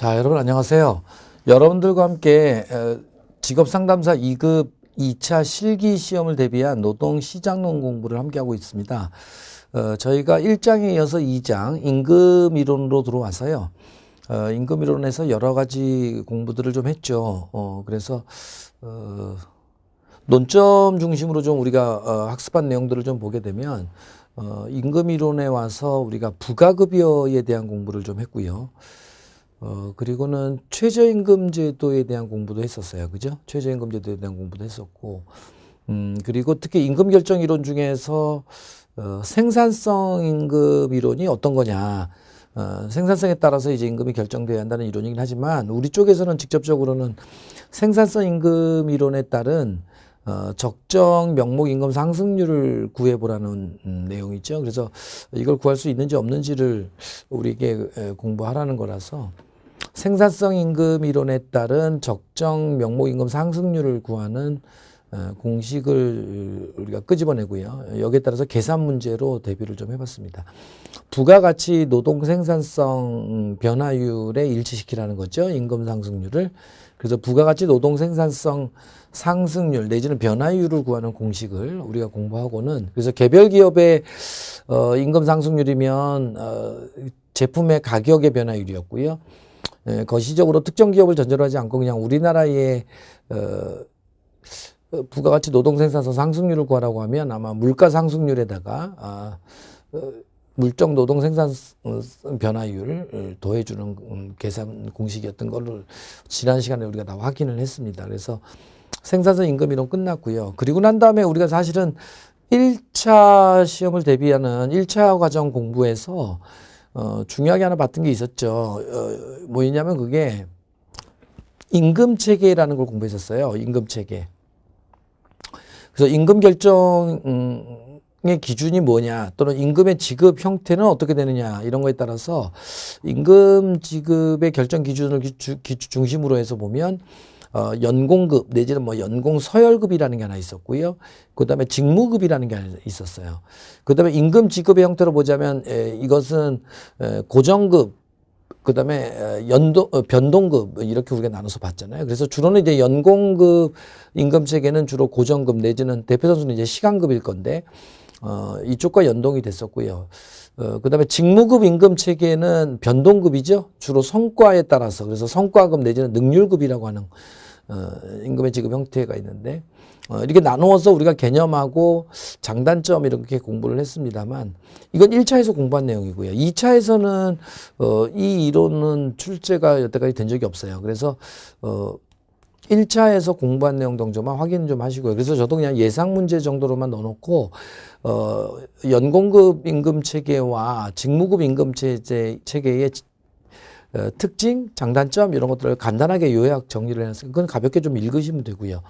자, 여러분 안녕하세요. 여러분들과 함께 직업상담사 2급 2차 실기 시험을 대비한 노동시장론 공부를 함께하고 있습니다. 저희가 1장에 이어서 2장 임금이론으로 들어와서요. 임금이론에서 여러 가지 공부들을 좀 했죠. 그래서 논점 중심으로 좀 우리가 학습한 내용들을 좀 보게 되면 임금이론에 와서 우리가 부가급여에 대한 공부를 좀 했고요. 그리고는 최저임금제도에 대한 공부도 했었어요. 그죠? 최저임금제도에 대한 공부도 했었고, 그리고 특히 임금결정 이론 중에서, 생산성 임금 이론이 어떤 거냐. 생산성에 따라서 이제 임금이 결정되어야 한다는 이론이긴 하지만, 우리 쪽에서는 직접적으로는 생산성 임금 이론에 따른 적정 명목 임금 상승률을 구해보라는 내용이 있죠. 그래서 이걸 구할 수 있는지 없는지를 우리에게 공부하라는 거라서 생산성 임금 이론에 따른 적정 명목 임금 상승률을 구하는 공식을 우리가 끄집어내고요. 여기에 따라서 계산 문제로 대비를 좀 해봤습니다. 부가가치 노동 생산성 변화율에 일치시키라는 거죠. 임금 상승률을. 그래서 부가가치 노동 생산성 상승률 내지는 변화율을 구하는 공식을 우리가 공부하고는, 그래서 개별 기업의 임금 상승률이면 제품의 가격의 변화율이었고요. 거시적으로 특정 기업을 전제로 하지 않고 그냥 우리나라의 부가가치 노동 생산성 상승률을 구하라고 하면 아마 물가 상승률에다가 물적 노동 생산 변화율을 더해주는 계산 공식이었던 걸로 지난 시간에 우리가 다 확인을 했습니다. 그래서 생산성 임금 이론 끝났고요. 그리고 난 다음에 우리가 사실은 1차 시험을 대비하는 1차 과정 공부에서 중요하게 하나 봤던 게 있었죠. 뭐였냐면 그게 임금체계라는 걸 공부했었어요. 임금체계. 그래서 임금 결정의 기준이 뭐냐, 또는 임금의 지급 형태는 어떻게 되느냐, 이런 거에 따라서 임금 지급의 결정 기준을 중심으로 해서 보면 연공급 내지는 뭐 연공 서열급이라는 게 하나 있었고요. 그 다음에 직무급이라는 게 하나 있었어요. 그 다음에 임금 지급의 형태로 보자면 이것은 고정급, 그 다음에 변동급, 이렇게 우리가 나눠서 봤잖아요. 그래서 주로는 이제 연공급 임금 체계는 주로 고정급 내지는 대표 선수는 이제 시간급일 건데, 이쪽과 연동이 됐었고요. 그 다음에 직무급 임금 체계는 변동급이죠. 주로 성과에 따라서. 그래서 성과급 내지는 능률급이라고 하는 임금의 지급 형태가 있는데, 이렇게 나누어서 우리가 개념하고 장단점 이렇게 공부를 했습니다만, 이건 1차에서 공부한 내용이고요. 2차에서는 이 이론은 출제가 여태까지 된 적이 없어요. 그래서 1차에서 공부한 내용 정도만 확인 좀 하시고요. 그래서 저도 그냥 예상 문제 정도로만 넣어놓고 연공급 임금 체계와 직무급 임금 체계의 특징, 장단점 이런 것들을 간단하게 요약 정리를 해서 그건 가볍게 좀 읽으시면 되고요.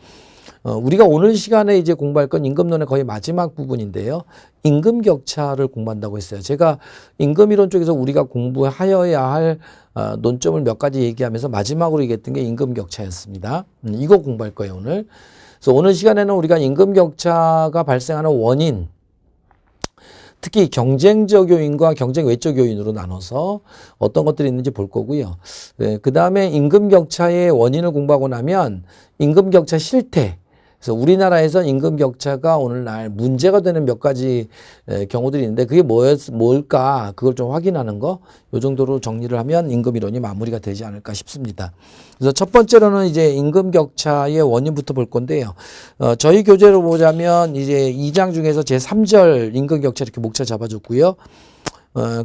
우리가 오늘 시간에 이제 공부할 건 임금론의 거의 마지막 부분인데요. 임금 격차를 공부한다고 했어요. 제가 임금이론 쪽에서 우리가 공부하여야 할 논점을 몇 가지 얘기하면서 마지막으로 얘기했던 게 임금 격차였습니다. 이거 공부할 거예요, 오늘. 그래서 오늘 시간에는 우리가 임금 격차가 발생하는 원인, 특히 경쟁적 요인과 경쟁 외적 요인으로 나눠서 어떤 것들이 있는지 볼 거고요. 그 다음에 임금 격차의 원인을 공부하고 나면 임금 격차 실태, 그래서 우리나라에서 임금 격차가 오늘날 문제가 되는 몇 가지 경우들이 있는데 그게 뭘까, 그걸 좀 확인하는 거, 요 정도로 정리를 하면 임금 이론이 마무리가 되지 않을까 싶습니다. 그래서 첫 번째로는 이제 임금 격차의 원인부터 볼 건데요. 저희 교재로 보자면 이제 2장 중에서 제 3절 임금 격차 이렇게 목차 잡아줬고요.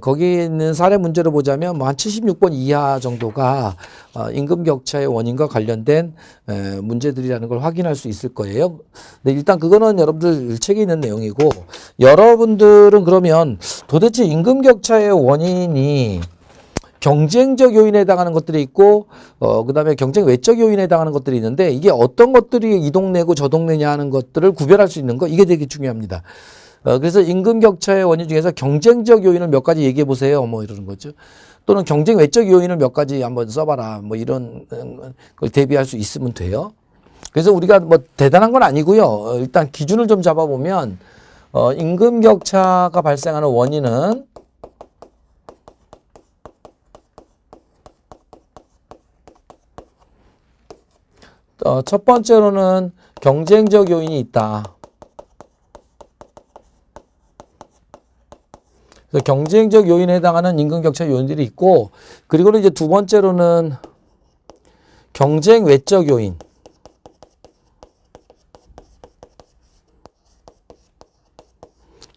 거기 있는 사례 문제로 보자면 뭐 한 76번 이하 정도가 임금 격차의 원인과 관련된 문제들이라는 걸 확인할 수 있을 거예요. 근데 일단 그거는 여러분들 책에 있는 내용이고, 여러분들은 그러면 도대체 임금 격차의 원인이 경쟁적 요인에 해당하는 것들이 있고, 그 다음에 경쟁 외적 요인에 해당하는 것들이 있는데, 이게 어떤 것들이 이 동네고 저 동네냐 하는 것들을 구별할 수 있는 거, 이게 되게 중요합니다. 그래서 임금 격차의 원인 중에서 경쟁적 요인을 몇 가지 얘기해 보세요. 뭐 이러는 거죠. 또는 경쟁 외적 요인을 몇 가지 한번 써봐라. 뭐 이런 걸 대비할 수 있으면 돼요. 그래서 우리가 뭐 대단한 건 아니고요. 일단 기준을 좀 잡아보면, 임금 격차가 발생하는 원인은 첫 번째로는 경쟁적 요인이 있다. 그래서 경쟁적 요인에 해당하는 임금 격차 요인들이 있고, 그리고는 이제 두 번째로는 경쟁 외적 요인.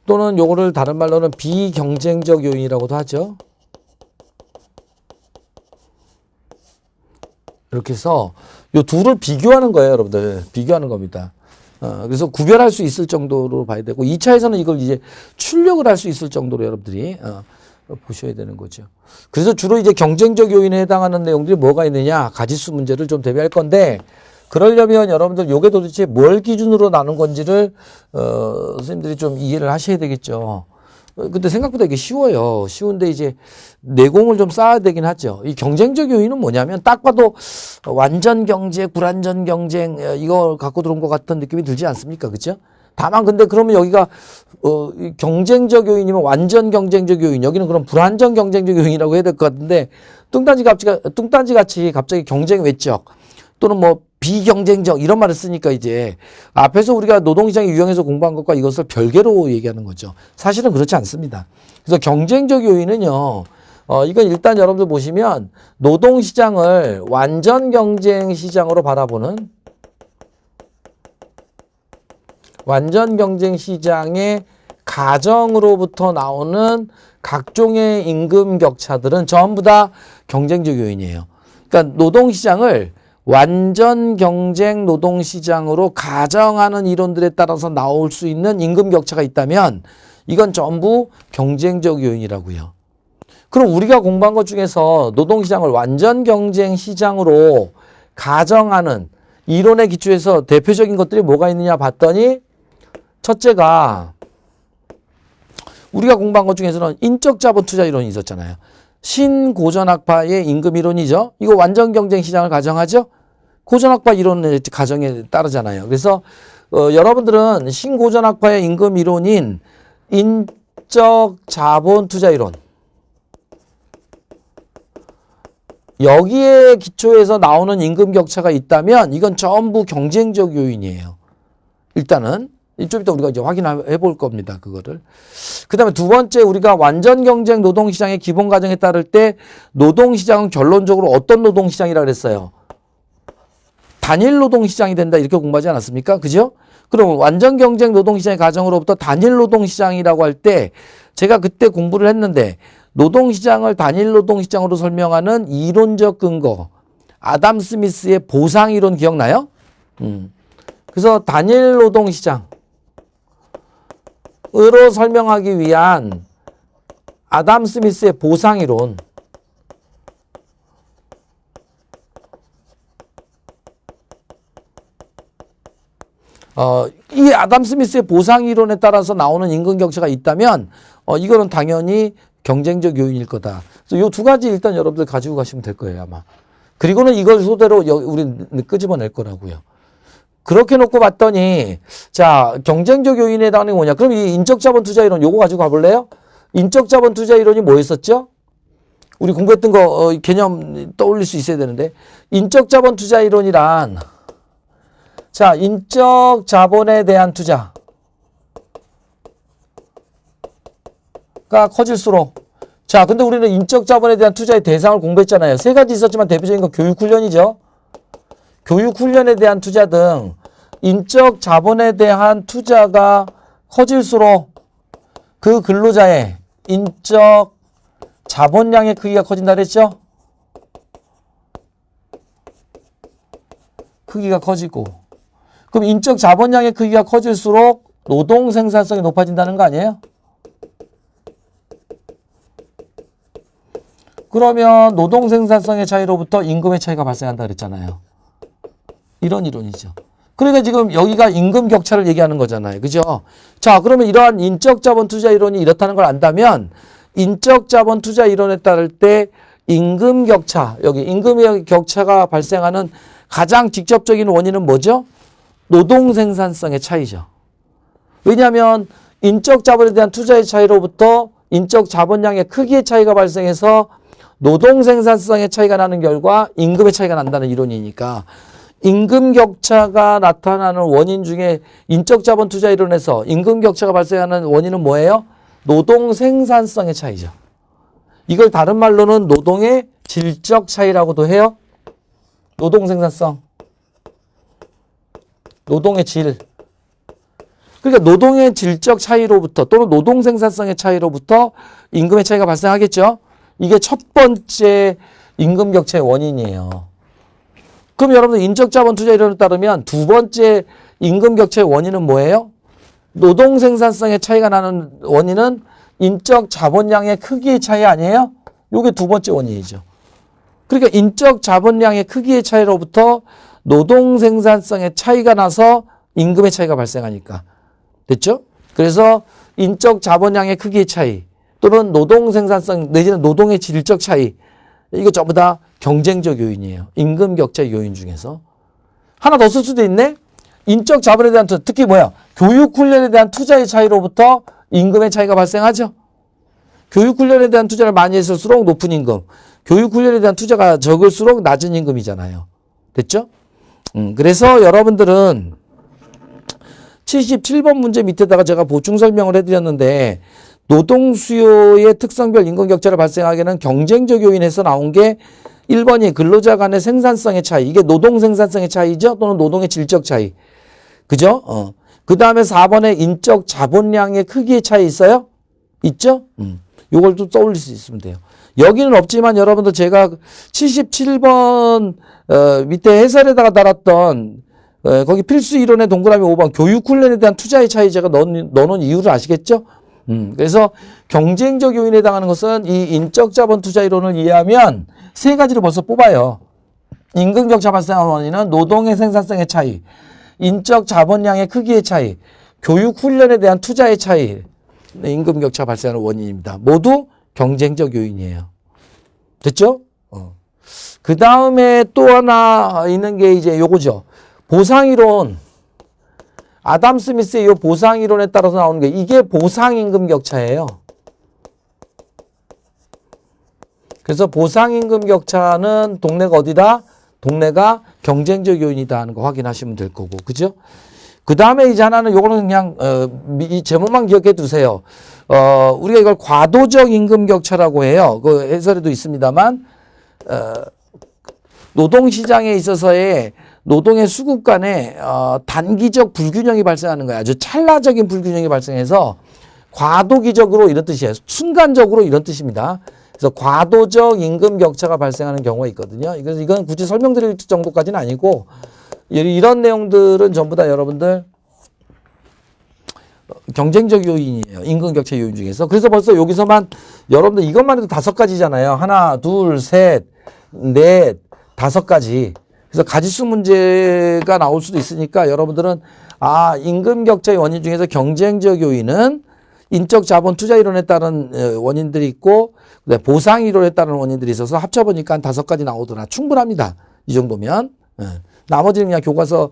또는 요거를 다른 말로는 비경쟁적 요인이라고도 하죠. 이렇게 해서 요 둘을 비교하는 거예요, 여러분들. 비교하는 겁니다. 그래서 구별할 수 있을 정도로 봐야 되고, 2차에서는 이걸 이제 출력을 할 수 있을 정도로 여러분들이 보셔야 되는 거죠. 그래서 주로 이제 경쟁적 요인에 해당하는 내용들이 뭐가 있느냐, 가지수 문제를 좀 대비할 건데, 그러려면 여러분들 요게 도대체 뭘 기준으로 나눈 건지를 선생님들이 좀 이해를 하셔야 되겠죠. 근데 생각보다 이게 쉬워요. 쉬운데 이제 내공을 좀 쌓아야 되긴 하죠. 이 경쟁적 요인은 뭐냐면 딱 봐도 완전 경제, 불완전 경쟁 이거 갖고 들어온 것 같은 느낌이 들지 않습니까? 그렇죠? 다만 근데 그러면 여기가 이 경쟁적 요인이면 완전 경쟁적 요인, 여기는 그럼 불완전 경쟁적 요인이라고 해야 될 것 같은데 뚱딴지 같이 갑자기 경쟁 외적 또는 뭐 비경쟁적 이런 말을 쓰니까 이제 앞에서 우리가 노동시장의 유형에서 공부한 것과 이것을 별개로 얘기하는 거죠. 사실은 그렇지 않습니다. 그래서 경쟁적 요인은요. 이건 일단 여러분들 보시면 노동시장을 완전 경쟁 시장으로 바라보는 완전 경쟁 시장의 가정으로부터 나오는 각종의 임금 격차들은 전부 다 경쟁적 요인이에요. 그러니까 노동시장을 완전 경쟁 노동시장으로 가정하는 이론들에 따라서 나올 수 있는 임금 격차가 있다면 이건 전부 경쟁적 요인이라고요. 그럼 우리가 공부한 것 중에서 노동시장을 완전 경쟁 시장으로 가정하는 이론에 기초해서 대표적인 것들이 뭐가 있느냐 봤더니 첫째가 우리가 공부한 것 중에서는 인적 자본 투자 이론이 있었잖아요. 신고전학파의 임금 이론이죠. 이거 완전 경쟁 시장을 가정하죠. 고전학파 이론의 가정에 따르잖아요. 그래서 여러분들은 신고전학파의 임금 이론인 인적 자본 투자 이론 여기에 기초해서 나오는 임금 격차가 있다면 이건 전부 경쟁적 요인이에요. 일단은 좀 이따 우리가 이제 확인해 볼 겁니다. 그거를. 그 다음에 두 번째 우리가 완전 경쟁 노동시장의 기본 가정에 따를 때 노동시장은 결론적으로 어떤 노동시장이라 그랬어요? 단일 노동시장이 된다 이렇게 공부하지 않았습니까? 그죠? 그럼 완전 경쟁 노동시장의 가정으로부터 단일 노동시장이라고 할 때 제가 그때 공부를 했는데 노동시장을 단일 노동시장으로 설명하는 이론적 근거 아담 스미스의 보상이론 기억나요? 그래서 단일 노동시장 으로 설명하기 위한 아담 스미스의 보상이론 이 아담 스미스의 보상이론에 따라서 나오는 임금 격차가 있다면 이거는 당연히 경쟁적 요인일 거다. 그래서 이 두 가지 일단 여러분들 가지고 가시면 될 거예요 아마. 그리고는 이걸 소대로 우리 끄집어낼 거라고요. 그렇게 놓고 봤더니 자 경쟁적 요인에 해당하는 게 뭐냐. 그럼 이 인적자본 투자 이론 요거 가지고 가볼래요? 인적자본 투자 이론이 뭐였었죠? 우리 공부했던 거 개념 떠올릴 수 있어야 되는데 인적자본 투자 이론이란 자 인적자본에 대한 투자가 커질수록 자 근데 우리는 인적자본에 대한 투자의 대상을 공부했잖아요. 세 가지 있었지만 대표적인 거 교육훈련이죠. 교육훈련에 대한 투자 등 인적 자본에 대한 투자가 커질수록 그 근로자의 인적 자본량의 크기가 커진다 그랬죠? 크기가 커지고 그럼 인적 자본량의 크기가 커질수록 노동 생산성이 높아진다는 거 아니에요? 그러면 노동 생산성의 차이로부터 임금의 차이가 발생한다 그랬잖아요. 이런 이론이죠. 그러니까 지금 여기가 임금 격차를 얘기하는 거잖아요. 그죠? 자, 그러면 이러한 인적 자본 투자 이론이 이렇다는 걸 안다면 인적 자본 투자 이론에 따를 때 임금 격차, 여기 임금의 격차가 발생하는 가장 직접적인 원인은 뭐죠? 노동 생산성의 차이죠. 왜냐하면 인적 자본에 대한 투자의 차이로부터 인적 자본량의 크기의 차이가 발생해서 노동 생산성의 차이가 나는 결과 임금의 차이가 난다는 이론이니까 임금 격차가 나타나는 원인 중에 인적 자본 투자 이론에서 임금 격차가 발생하는 원인은 뭐예요? 노동 생산성의 차이죠. 이걸 다른 말로는 노동의 질적 차이라고도 해요. 노동 생산성. 노동의 질. 그러니까 노동의 질적 차이로부터 또는 노동 생산성의 차이로부터 임금의 차이가 발생하겠죠. 이게 첫 번째 임금 격차의 원인이에요. 그럼 여러분들 인적 자본 투자 이론에 따르면 두 번째 임금 격차의 원인은 뭐예요? 노동 생산성의 차이가 나는 원인은 인적 자본량의 크기의 차이 아니에요? 이게 두 번째 원인이죠. 그러니까 인적 자본량의 크기의 차이로부터 노동 생산성의 차이가 나서 임금의 차이가 발생하니까. 됐죠? 그래서 인적 자본량의 크기의 차이 또는 노동 생산성 내지는 노동의 질적 차이 이거 전부 다 경쟁적 요인이에요. 임금 격차 요인 중에서. 하나 더 쓸 수도 있네. 인적 자본에 대한 특히 뭐야? 교육 훈련에 대한 투자의 차이로부터 임금의 차이가 발생하죠. 교육 훈련에 대한 투자를 많이 했을수록 높은 임금. 교육 훈련에 대한 투자가 적을수록 낮은 임금이잖아요. 됐죠? 그래서 여러분들은 77번 문제 밑에다가 제가 보충 설명을 해드렸는데 노동 수요의 특성별 임금 격차를 발생하게는 경쟁적 요인에서 나온 게 1번이 근로자 간의 생산성의 차이. 이게 노동 생산성의 차이죠. 또는 노동의 질적 차이. 그죠? 그 다음에 4번에 인적 자본량의 크기의 차이 있어요? 있죠? 요걸 또 떠올릴 수 있으면 돼요. 여기는 없지만 여러분들 제가 77번 밑에 해설에다가 달았던 거기 필수 이론의 동그라미 5번 교육 훈련에 대한 투자의 차이 제가 넣어놓은 이유를 아시겠죠? 그래서 경쟁적 요인에 해당하는 것은 이 인적 자본 투자 이론을 이해하면 세 가지를 벌써 뽑아요. 임금 격차 발생하는 원인은 노동의 생산성의 차이, 인적 자본량의 크기의 차이, 교육 훈련에 대한 투자의 차이, 임금 격차 발생하는 원인입니다. 모두 경쟁적 요인이에요. 됐죠? 그 다음에 또 하나 있는 게 이제 요거죠. 보상이론. 아담 스미스의 이 보상이론에 따라서 나오는 게 이게 보상임금 격차예요. 그래서 보상임금 격차는 동네가 어디다? 동네가 경쟁적 요인이다 하는 거 확인하시면 될 거고. 그죠? 그 다음에 이제 하나는 요거는 그냥 이 제목만 기억해 두세요. 우리가 이걸 과도적 임금 격차라고 해요. 그 해설에도 있습니다만 노동시장에 있어서의 노동의 수급 간에 단기적 불균형이 발생하는 거야. 아주 찰나적인 불균형이 발생해서 과도기적으로 이런 뜻이에요. 순간적으로 이런 뜻입니다. 그래서 과도적 임금 격차가 발생하는 경우가 있거든요. 그래서 이건 굳이 설명드릴 정도까지는 아니고 이런 내용들은 전부 다 여러분들 경쟁적 요인이에요. 임금 격차 요인 중에서. 그래서 벌써 여기서만 여러분들 이것만 해도 5가지잖아요. 하나, 둘, 셋, 넷, 5가지. 그래서 가지수 문제가 나올 수도 있으니까 여러분들은 임금 격차의 원인 중에서 경쟁적 요인은 인적 자본 투자 이론에 따른 원인들이 있고 보상 이론에 따른 원인들이 있어서 합쳐보니까 한 5가지 나오더라. 충분합니다. 이 정도면. 나머지는 그냥 교과서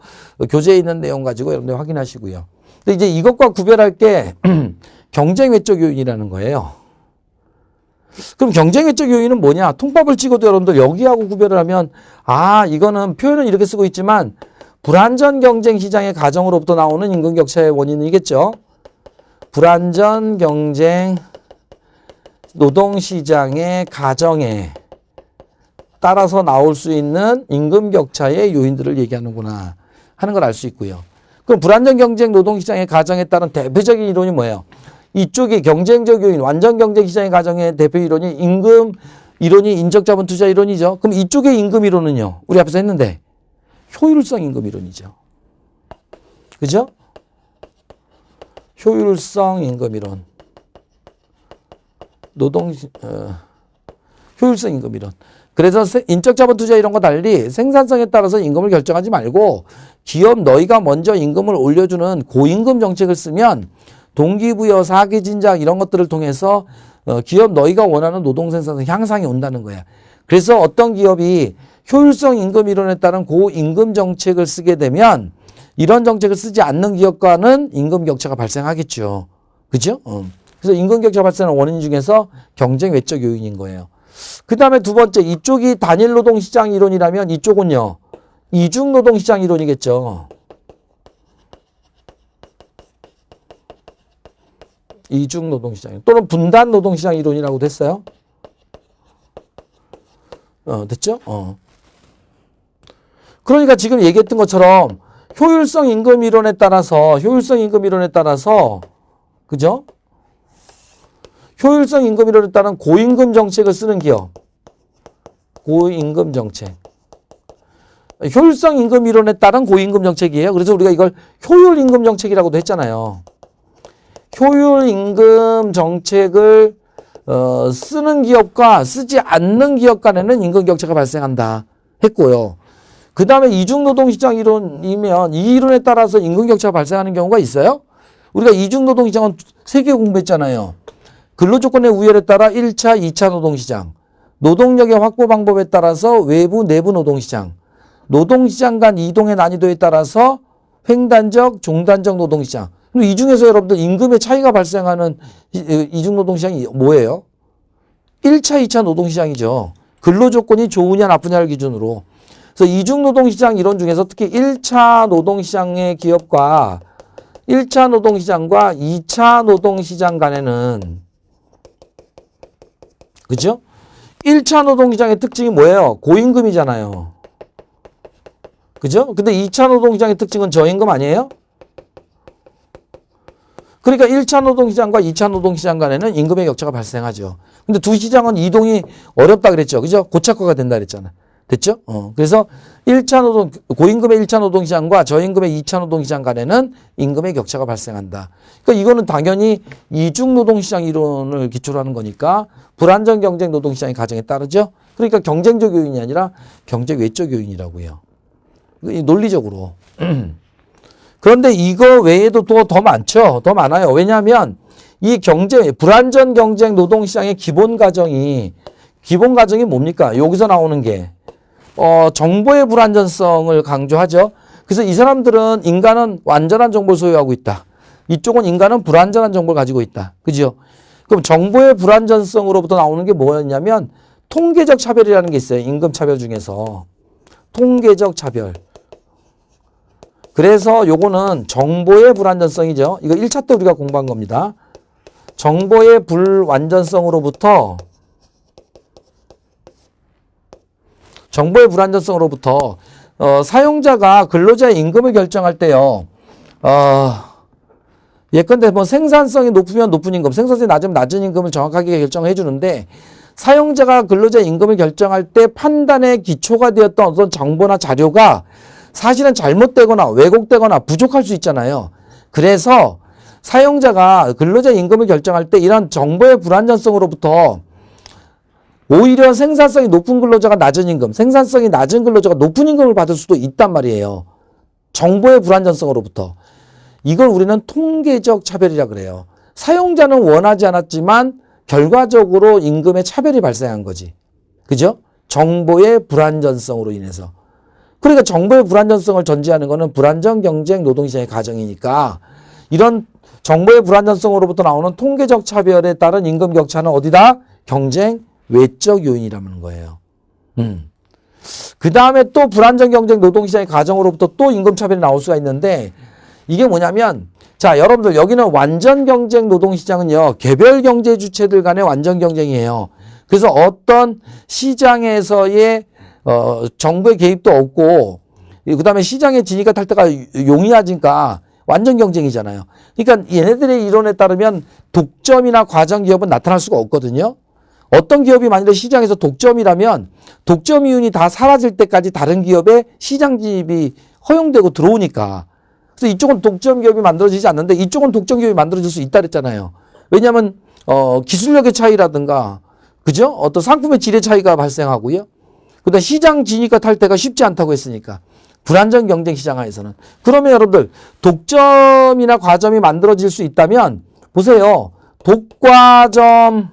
교재에 있는 내용 가지고 여러분들 확인하시고요. 근데 이제 이것과 구별할 게 경쟁 외적 요인이라는 거예요. 그럼 경쟁 외적 요인은 뭐냐? 통밥을 찍어도 여러분들 여기하고 구별을 하면 이거는 표현은 이렇게 쓰고 있지만 불안전 경쟁 시장의 가정으로부터 나오는 임금 격차의 원인이겠죠. 불안전 경쟁 노동시장의 가정에 따라서 나올 수 있는 임금 격차의 요인들을 얘기하는구나 하는 걸 알 수 있고요. 그럼 불안전 경쟁 노동시장의 가정에 따른 대표적인 이론이 뭐예요? 이쪽이 경쟁적 요인, 완전 경쟁 시장의 가정의 대표 이론이 임금 이론이 인적 자본 투자 이론이죠. 그럼 이쪽의 임금 이론은요? 우리 앞에서 했는데 효율성 임금 이론이죠. 그죠? 효율성 임금 이론. 효율성 임금 이론. 그래서 인적 자본 투자 이론과 달리 생산성에 따라서 임금을 결정하지 말고 기업 너희가 먼저 임금을 올려주는 고임금 정책을 쓰면 동기부여, 사기진작 이런 것들을 통해서 기업 너희가 원하는 노동 생산성 향상이 온다는 거야. 그래서 어떤 기업이 효율성 임금 이론에 따른 고임금 정책을 쓰게 되면 이런 정책을 쓰지 않는 기업과는 임금 격차가 발생하겠죠. 그죠? 그래서 임금 격차 발생하는 원인 중에서 경쟁 외적 요인인 거예요. 그 다음에 두 번째, 이쪽이 단일 노동 시장 이론이라면 이쪽은요. 이중 노동시장 이론이겠죠. 이중 노동시장 또는 분단 노동시장 이론이라고도 했어요. 됐죠? 그러니까 지금 얘기했던 것처럼 효율성 임금 이론에 따라서 그죠? 효율성 임금 이론에 따른 고임금 정책을 쓰는 기업. 고임금 정책. 효율성 임금 이론에 따른 고임금 정책이에요. 그래서 우리가 이걸 효율 임금 정책이라고도 했잖아요. 효율 임금 정책을 쓰는 기업과 쓰지 않는 기업 간에는 임금 격차가 발생한다 했고요. 그 다음에 이중노동시장 이론이면 이 이론에 따라서 임금 격차가 발생하는 경우가 있어요? 우리가 이중노동시장은 3개 공부했잖아요. 근로조건의 우열에 따라 1차, 2차 노동시장, 노동력의 확보 방법에 따라서 외부, 내부 노동시장, 노동시장 간 이동의 난이도에 따라서 횡단적, 종단적 노동시장. 그럼 이 중에서 여러분들 임금의 차이가 발생하는 이중노동시장이 뭐예요? 1차, 2차 노동시장이죠. 근로조건이 좋으냐 나쁘냐를 기준으로. 그래서 이중노동시장 이론 중에서 특히 1차 노동시장의 기업과 1차 노동시장과 2차 노동시장 간에는 그죠? 1차 노동시장의 특징이 뭐예요? 고임금이잖아요. 그죠? 근데 2차 노동시장의 특징은 저임금 아니에요? 그러니까 1차 노동시장과 2차 노동시장 간에는 임금의 격차가 발생하죠. 근데 두 시장은 이동이 어렵다 그랬죠. 그죠? 고착화가 된다 그랬잖아. 됐죠? 그래서 1차 고임금의 1차 노동시장과 저임금의 2차 노동시장 간에는 임금의 격차가 발생한다. 그러니까 이거는 당연히 이중 노동시장 이론을 기초로 하는 거니까 불안정 경쟁 노동시장의 가정에 따르죠. 그러니까 경쟁적 요인이 아니라 경제 외적 요인이라고요. 논리적으로. 그런데 이거 외에도 또 더 많죠. 더 많아요. 왜냐하면 이 불안전 경쟁 노동시장의 기본 가정이 뭡니까? 여기서 나오는 게 정보의 불안전성을 강조하죠. 그래서 이 사람들은 인간은 완전한 정보를 소유하고 있다. 이쪽은 인간은 불완전한 정보를 가지고 있다. 그죠? 그럼 정보의 불완전성으로부터 나오는 게 뭐였냐면 통계적 차별이라는 게 있어요. 임금 차별 중에서. 통계적 차별. 그래서 요거는 정보의 불완전성이죠. 이거 1차 때 우리가 공부한 겁니다. 정보의 불완전성으로부터 사용자가 근로자의 임금을 결정할 때요. 예컨대 뭐 생산성이 높으면 높은 임금, 생산성이 낮으면 낮은 임금을 정확하게 결정해 주는데 사용자가 근로자의 임금을 결정할 때 판단의 기초가 되었던 어떤 정보나 자료가 사실은 잘못되거나 왜곡되거나 부족할 수 있잖아요. 그래서 사용자가 근로자의 임금을 결정할 때 이런 정보의 불완전성으로부터 오히려 생산성이 높은 근로자가 낮은 임금, 생산성이 낮은 근로자가 높은 임금을 받을 수도 있단 말이에요. 정보의 불완전성으로부터. 이걸 우리는 통계적 차별이라 그래요. 사용자는 원하지 않았지만 결과적으로 임금의 차별이 발생한 거지. 그죠? 정보의 불완전성으로 인해서. 그러니까 정보의 불완전성을 전제하는 것은 불안정 경쟁 노동시장의 가정이니까 이런 정보의 불완전성으로부터 나오는 통계적 차별에 따른 임금 격차는 어디다? 경쟁 외적 요인이라는 거예요. 그 다음에 또 불안정 경쟁 노동시장의 가정으로부터 또 임금 차별이 나올 수가 있는데 이게 뭐냐면 자 여러분들 여기는 완전 경쟁 노동시장은요 개별 경제 주체들 간의 완전 경쟁이에요. 그래서 어떤 시장에서의 정부의 개입도 없고 그 다음에 시장의 진입과 탈퇴가 용이하니까 완전 경쟁이잖아요. 그러니까 얘네들의 이론에 따르면 독점이나 과점 기업은 나타날 수가 없거든요. 어떤 기업이 만약에 시장에서 독점이라면 독점 이윤이 다 사라질 때까지 다른 기업의 시장 진입이 허용되고 들어오니까. 그래서 이쪽은 독점 기업이 만들어지지 않는데 이쪽은 독점 기업이 만들어질 수 있다 그랬잖아요. 왜냐하면 기술력의 차이라든가 그죠? 어떤 상품의 질의 차이가 발생하고요. 그다음 시장 진입과 탈퇴가 쉽지 않다고 했으니까. 불안정 경쟁 시장 하에서는. 그러면 여러분들 독점이나 과점이 만들어질 수 있다면 보세요. 독과점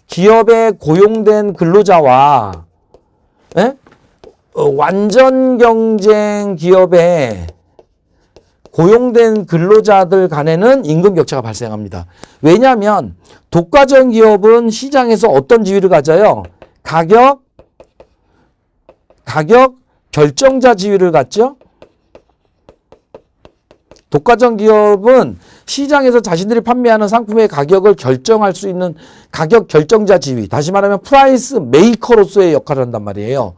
기업에 고용된 근로자와 완전 경쟁 기업에 고용된 근로자들 간에는 임금 격차가 발생합니다. 왜냐하면 독과점 기업은 시장에서 어떤 지위를 가져요? 가격 결정자 지위를 갖죠. 독과점 기업은 시장에서 자신들이 판매하는 상품의 가격을 결정할 수 있는 가격 결정자 지위, 다시 말하면 프라이스 메이커로서의 역할을 한단 말이에요.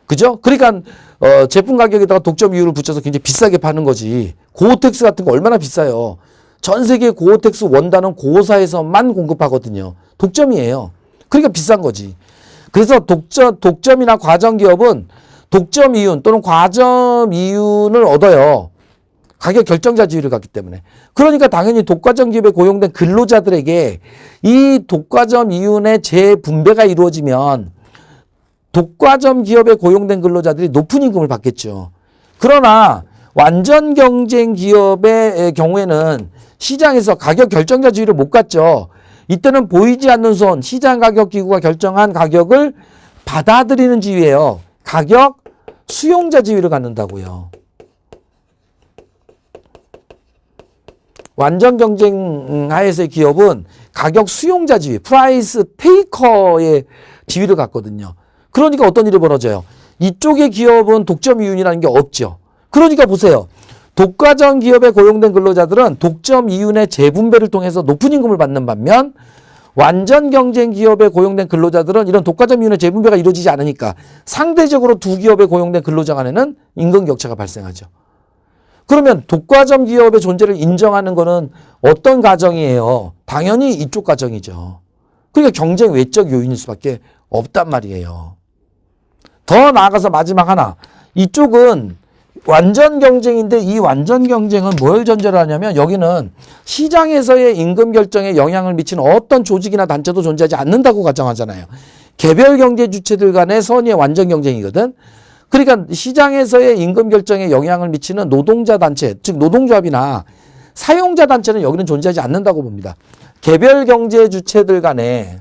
그죠? 그러니까 제품 가격에다가 독점 이유를 붙여서 굉장히 비싸게 파는 거지. 고어텍스 같은 거 얼마나 비싸요. 전 세계 고어텍스 원단은 고사에서만 공급하거든요. 독점이에요. 그러니까 비싼 거지. 그래서 독점이나 과점 기업은 독점 이윤 또는 과점 이윤을 얻어요. 가격 결정자 지위를 갖기 때문에. 그러니까 당연히 독과점 기업에 고용된 근로자들에게 이 독과점 이윤의 재분배가 이루어지면 독과점 기업에 고용된 근로자들이 높은 임금을 받겠죠. 그러나 완전 경쟁 기업의 경우에는 시장에서 가격 결정자 지위를 못 갖죠. 이때는 보이지 않는 손, 시장 가격 기구가 결정한 가격을 받아들이는 지위예요. 가격 수용자 지위를 갖는다고요. 완전 경쟁 하에서의 기업은 가격 수용자 지위, 프라이스 테이커의 지위를 갖거든요. 그러니까 어떤 일이 벌어져요? 이쪽의 기업은 독점 이윤이라는 게 없죠. 그러니까 보세요. 독과점 기업에 고용된 근로자들은 독점 이윤의 재분배를 통해서 높은 임금을 받는 반면 완전 경쟁 기업에 고용된 근로자들은 이런 독과점 이윤의 재분배가 이루어지지 않으니까 상대적으로 두 기업에 고용된 근로자 간에는 임금 격차가 발생하죠. 그러면 독과점 기업의 존재를 인정하는 것은 어떤 가정이에요? 당연히 이쪽 가정이죠. 그러니까 경쟁 외적 요인일 수밖에 없단 말이에요. 더 나아가서 마지막 하나. 이쪽은 완전 경쟁인데 이 완전 경쟁은 뭘 전제로 하냐면 여기는 시장에서의 임금 결정에 영향을 미치는 어떤 조직이나 단체도 존재하지 않는다고 가정하잖아요. 개별 경제 주체들 간의 선의의 완전 경쟁이거든. 그러니까 시장에서의 임금 결정에 영향을 미치는 노동자 단체, 즉 노동조합이나 사용자 단체는 여기는 존재하지 않는다고 봅니다. 개별 경제 주체들 간의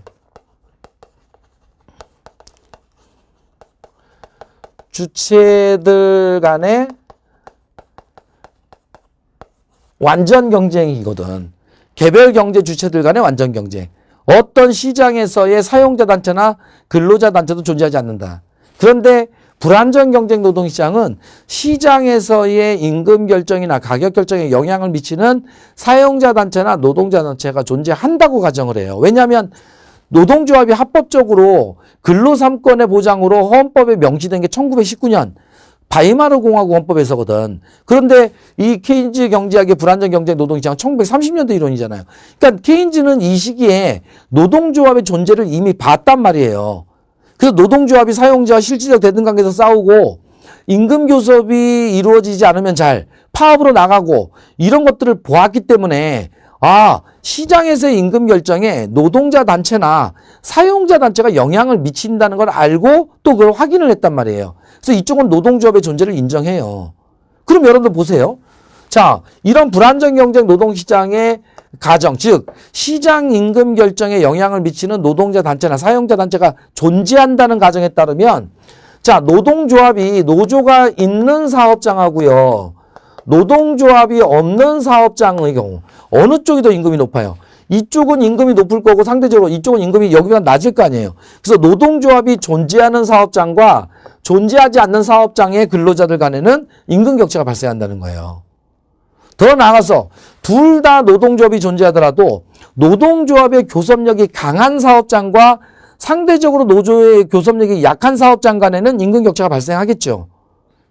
완전 경쟁이거든. 개별 경제 주체들 간의 완전 경쟁. 어떤 시장에서의 사용자 단체나 근로자 단체도 존재하지 않는다. 그런데 불안전 경쟁 노동시장은 시장에서의 임금 결정이나 가격 결정에 영향을 미치는 사용자 단체나 노동자 단체가 존재한다고 가정을 해요. 왜냐하면 노동조합이 합법적으로 근로 3권의 보장으로 헌법에 명시된 게 1919년 바이마르 공화국 헌법에서거든. 그런데 이 케인즈 경제학의 불안전 경쟁 노동시장은 1930년대 이론이잖아요. 그러니까 케인즈는 이 시기에 노동조합의 존재를 이미 봤단 말이에요. 그래서 노동조합이 사용자와 실질적 대등 관계에서 싸우고 임금 교섭이 이루어지지 않으면 잘 파업으로 나가고 이런 것들을 보았기 때문에 시장에서의 임금 결정에 노동자 단체나 사용자 단체가 영향을 미친다는 걸 알고 또 그걸 확인을 했단 말이에요. 그래서 이쪽은 노동조합의 존재를 인정해요. 그럼 여러분들 보세요. 자, 이런 불안전 경쟁 노동시장의 가정, 즉 시장 임금 결정에 영향을 미치는 노동자 단체나 사용자 단체가 존재한다는 가정에 따르면 자, 노동조합이 노조가 있는 사업장하고요. 노동조합이 없는 사업장의 경우 어느 쪽이 더 임금이 높아요? 이쪽은 임금이 높을 거고 상대적으로 이쪽은 임금이 여기보다 낮을 거 아니에요. 그래서 노동조합이 존재하는 사업장과 존재하지 않는 사업장의 근로자들 간에는 임금 격차가 발생한다는 거예요. 더 나아가서 둘 다 노동조합이 존재하더라도 노동조합의 교섭력이 강한 사업장과 상대적으로 노조의 교섭력이 약한 사업장 간에는 임금 격차가 발생하겠죠.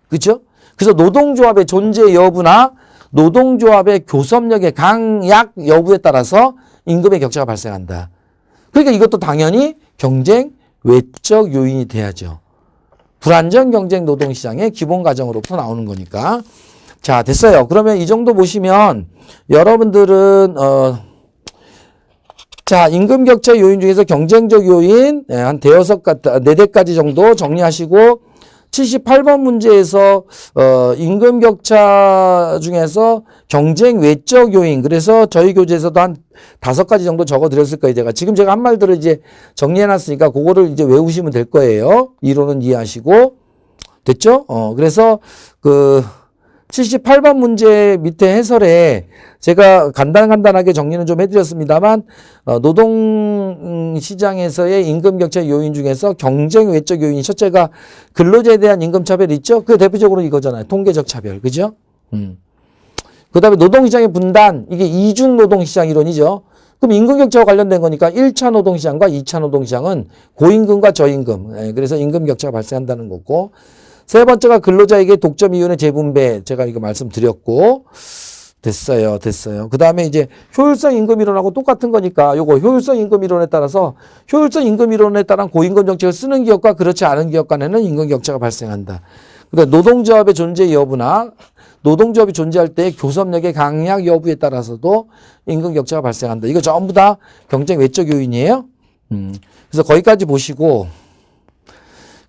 그렇죠? 그래서 노동조합의 존재 여부나 노동조합의 교섭력의 강약 여부에 따라서 임금의 격차가 발생한다. 그러니까 이것도 당연히 경쟁 외적 요인이 돼야죠. 불안전 경쟁 노동시장의 기본 가정으로부터 나오는 거니까. 자, 됐어요. 그러면 이 정도 보시면 여러분들은 자, 임금 격차 요인 중에서 경쟁적 요인 한 대여섯 네 대까지 정도 정리하시고 78번 문제에서 임금 격차 중에서 경쟁 외적 요인, 그래서 저희 교재에서도 한 5가지 정도 적어 드렸을 거예요. 제가 한 말들을 이제 정리해 놨으니까 그거를 이제 외우시면 될 거예요. 이론은 이해하시고 됐죠? 그래서 78번 문제 밑에 해설에 제가 간단하게 정리는 좀 해드렸습니다만 노동시장에서의 임금 격차 요인 중에서 경쟁 외적 요인이 첫째가 근로자에 대한 임금 차별이 있죠. 그 대표적으로 이거잖아요. 통계적 차별. 그죠? 그 다음에 노동시장의 분단. 이게 이중 노동시장 이론이죠. 그럼 임금 격차와 관련된 거니까 1차 노동시장과 2차 노동시장은 고임금과 저임금. 그래서 임금 격차가 발생한다는 거고. 세 번째가 근로자에게 독점 이윤의 재분배. 제가 이거 말씀드렸고. 됐어요. 그 다음에 이제 효율성 임금 이론하고 똑같은 거니까 요거 효율성 임금 이론에 따라서 효율성 임금 이론에 따른 고임금 정책을 쓰는 기업과 그렇지 않은 기업 간에는 임금 격차가 발생한다. 그러니까 노동조합의 존재 여부나 노동조합이 존재할 때 교섭력의 강약 여부에 따라서도 임금 격차가 발생한다. 이거 전부 다 경쟁 외적 요인이에요. 그래서 거기까지 보시고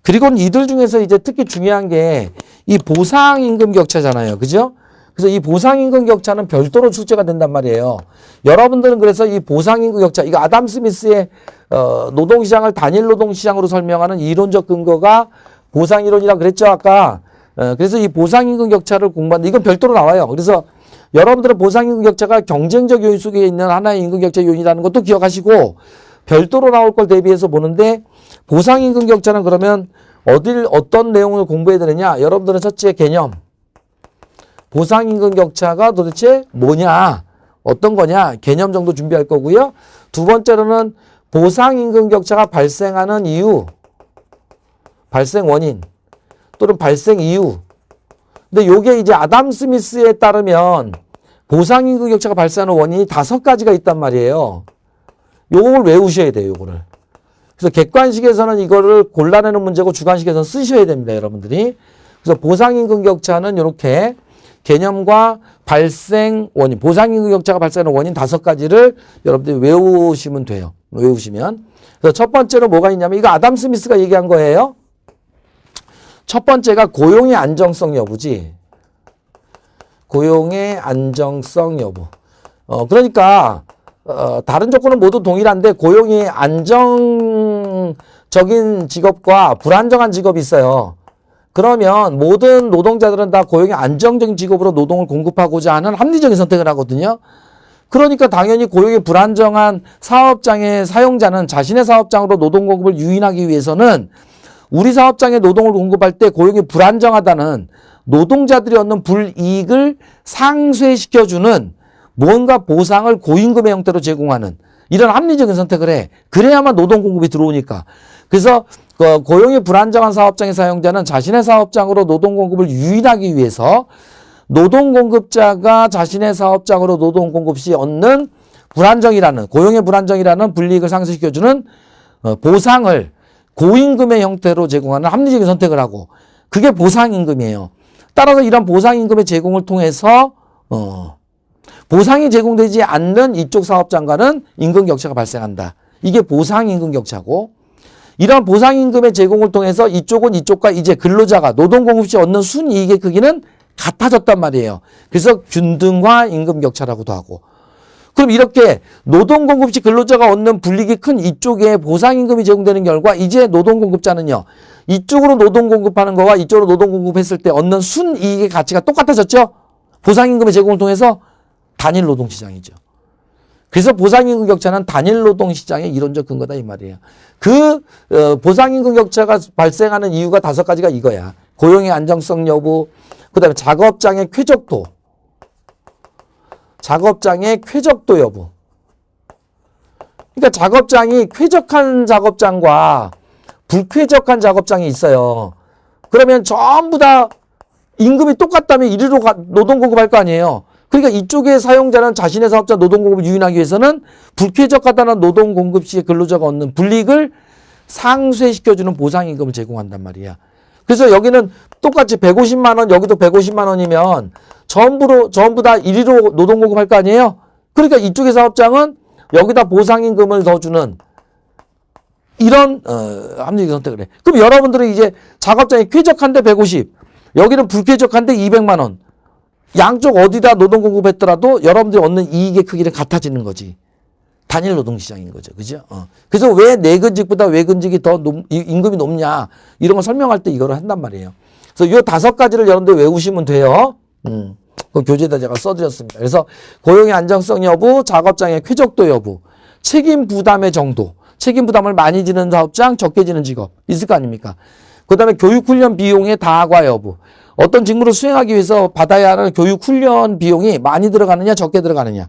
그리고 이들 중에서 이제 특히 중요한 게 이 보상 임금 격차잖아요. 그죠? 그래서 이 보상임금 격차는 별도로 출제가 된단 말이에요. 여러분들은 그래서 이 보상임금 격차, 이거 아담 스미스의 노동시장을 단일 노동시장으로 설명하는 이론적 근거가 보상이론이라고 그랬죠, 아까. 그래서 이 보상임금 격차를 공부하는데 이건 별도로 나와요. 그래서 여러분들은 보상임금 격차가 경쟁적 요인 속에 있는 하나의 임금 격차 요인이라는 것도 기억하시고 별도로 나올 걸 대비해서 보는데 보상임금 격차는 그러면 어떤 내용을 공부해야 되느냐? 여러분들은 첫째 개념. 보상임금 격차가 도대체 뭐냐, 어떤 거냐, 개념 정도 준비할 거고요. 두 번째로는 보상임금 격차가 발생하는 이유, 발생 원인 또는 발생 이유. 근데 요게 이제 아담 스미스에 따르면 보상임금 격차가 발생하는 원인이 5가지가 있단 말이에요. 요걸 외우셔야 돼요, 요거를. 그래서 객관식에서는 이거를 골라내는 문제고 주관식에서는 쓰셔야 됩니다, 여러분들이. 그래서 보상임금 격차는 이렇게 개념과 발생 원인, 보상임금 격차가 발생하는 원인 5가지를 여러분들이 외우시면 돼요. 외우시면. 그래서 첫 번째로 뭐가 있냐면 이거 아담 스미스가 얘기한 거예요. 첫 번째가 고용의 안정성 여부지. 고용의 안정성 여부. 그러니까 다른 조건은 모두 동일한데 고용이 안정적인 직업과 불안정한 직업이 있어요. 그러면 모든 노동자들은 다 고용이 안정적인 직업으로 노동을 공급하고자 하는 합리적인 선택을 하거든요. 그러니까 당연히 고용이 불안정한 사업장의 사용자는 자신의 사업장으로 노동 공급을 유인하기 위해서는 우리 사업장에 노동을 공급할 때 고용이 불안정하다는 노동자들이 얻는 불이익을 상쇄시켜주는 뭔가 보상을 고임금의 형태로 제공하는 이런 합리적인 선택을 해. 그래야만 노동 공급이 들어오니까. 그래서 고용이 불안정한 사업장의 사용자는 자신의 사업장으로 노동 공급을 유인하기 위해서 노동 공급자가 자신의 사업장으로 노동 공급 시 얻는 불안정이라는 고용의 불안정이라는 불이익을 상쇄시켜주는 보상을 고임금의 형태로 제공하는 합리적인 선택을 하고 그게 보상임금이에요. 따라서 이런 보상임금의 제공을 통해서 보상이 제공되지 않는 이쪽 사업장과는 임금 격차가 발생한다. 이게 보상임금 격차고 이런 보상임금의 제공을 통해서 이쪽은 이쪽과 이제 근로자가 노동공급 시 얻는 순이익의 크기는 같아졌단 말이에요. 그래서 균등화 임금 격차라고도 하고. 그럼 이렇게 노동공급 시 근로자가 얻는 불이익이 큰 이쪽에 보상임금이 제공되는 결과 이제 노동공급자는요. 이쪽으로 노동공급하는 거와 이쪽으로 노동공급했을 때 얻는 순이익의 가치가 똑같아졌죠. 보상임금의 제공을 통해서 단일 노동시장이죠. 그래서 보상임금 격차는 단일 노동시장의 이론적 근거다 이 말이에요. 그 보상임금 격차가 발생하는 이유가 5가지가 이거야. 고용의 안정성 여부, 그 다음에 작업장의 쾌적도, 작업장의 쾌적도 여부. 그러니까 작업장이 쾌적한 작업장과 불쾌적한 작업장이 있어요. 그러면 전부 다 임금이 똑같다면 이리로 노동 공급할 거 아니에요. 그러니까 이쪽의 사용자는 자신의 사업자 노동 공급을 유인하기 위해서는 불쾌적하다는 노동 공급 시에 근로자가 얻는 불이익을 상쇄시켜주는 보상임금을 제공한단 말이야. 그래서 여기는 똑같이 150만 원, 여기도 150만 원이면 전부 다 이리로 노동 공급할 거 아니에요? 그러니까 이쪽의 사업장은 여기다 보상임금을 더 주는 이런 합리적 선택을 해. 그럼 여러분들은 이제 작업장이 쾌적한데 150, 여기는 불쾌적한데 200만 원. 양쪽 어디다 노동 공급했더라도 여러분들이 얻는 이익의 크기는 같아지는 거지. 단일 노동시장인 거죠. 그죠? 그래서 왜 내근직보다 외근직이 더 임금이 높냐. 이런 걸 설명할 때 이거를 한단 말이에요. 그래서 이 5가지를 여러분들 외우시면 돼요. 그 교재에다 제가 써드렸습니다. 그래서 고용의 안정성 여부, 작업장의 쾌적도 여부, 책임 부담의 정도, 책임 부담을 많이 지는 사업장, 적게 지는 직업 있을 거 아닙니까? 그 다음에 교육훈련 비용의 다과 여부, 어떤 직무를 수행하기 위해서 받아야 하는 교육훈련 비용이 많이 들어가느냐, 적게 들어가느냐.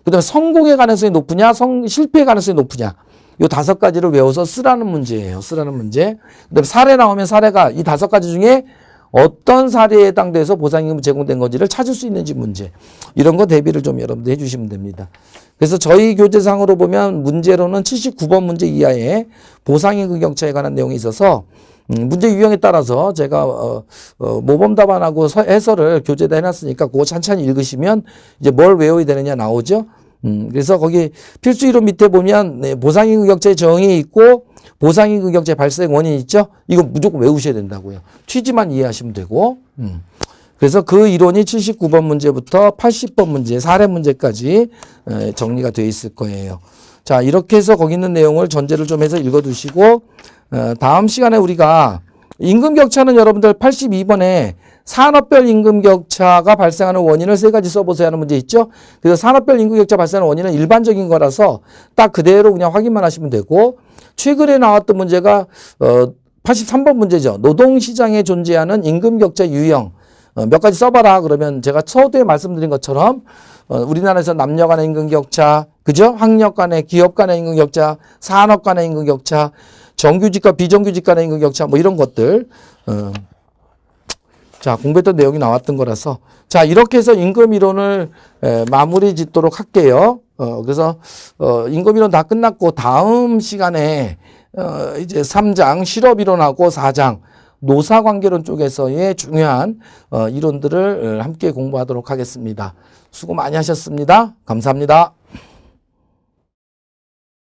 그 다음에 성공의 가능성이 높으냐, 실패의 가능성이 높으냐. 이 5가지를 외워서 쓰라는 문제예요. 쓰라는 문제. 그 다음에 사례 나오면 사례가 이 5가지 중에 어떤 사례에 해당돼서 보상임금 제공된 건지를 찾을 수 있는지 문제. 이런 거 대비를 좀 여러분들 해주시면 됩니다. 그래서 저희 교재상으로 보면 문제로는 79번 문제 이하에 보상임금 격차에 관한 내용이 있어서 문제 유형에 따라서 제가 모범 답안하고 해설을 교재에다 해놨으니까 그거 찬찬히 읽으시면 이제 뭘 외워야 되느냐 나오죠. 그래서 거기 필수 이론 밑에 보면 네, 보상임금 격차의 정의 있고 보상임금 격차의 발생 원인 있죠. 이거 무조건 외우셔야 된다고요. 취지만 이해하시면 되고. 그래서 그 이론이 79번 문제부터 80번 문제, 사례 문제까지 정리가 되어 있을 거예요. 자, 이렇게 해서 거기 있는 내용을 전제를 좀 해서 읽어두시고 다음 시간에 우리가 임금 격차는 여러분들 82번에 산업별 임금 격차가 발생하는 원인을 3가지 써보세요 하는 문제 있죠. 그래서 산업별 임금 격차 발생하는 원인은 일반적인 거라서 딱 그대로 그냥 확인만 하시면 되고 최근에 나왔던 문제가 83번 문제죠. 노동시장에 존재하는 임금 격차 유형 몇 가지 써봐라. 그러면 제가 서두에 말씀드린 것처럼 우리나라에서 남녀 간의 임금 격차, 그죠? 학력 간의, 기업 간의 임금 격차, 산업 간의 임금 격차, 정규직과 비정규직 간의 임금 격차 뭐 이런 것들 자 공부했던 내용이 나왔던 거라서 자 이렇게 해서 임금 이론을 마무리 짓도록 할게요. 그래서 임금 이론 다 끝났고 다음 시간에 이제 3장 실업 이론하고 4장 노사관계론 쪽에서의 중요한 이론들을 함께 공부하도록 하겠습니다. 수고 많이 하셨습니다. 감사합니다.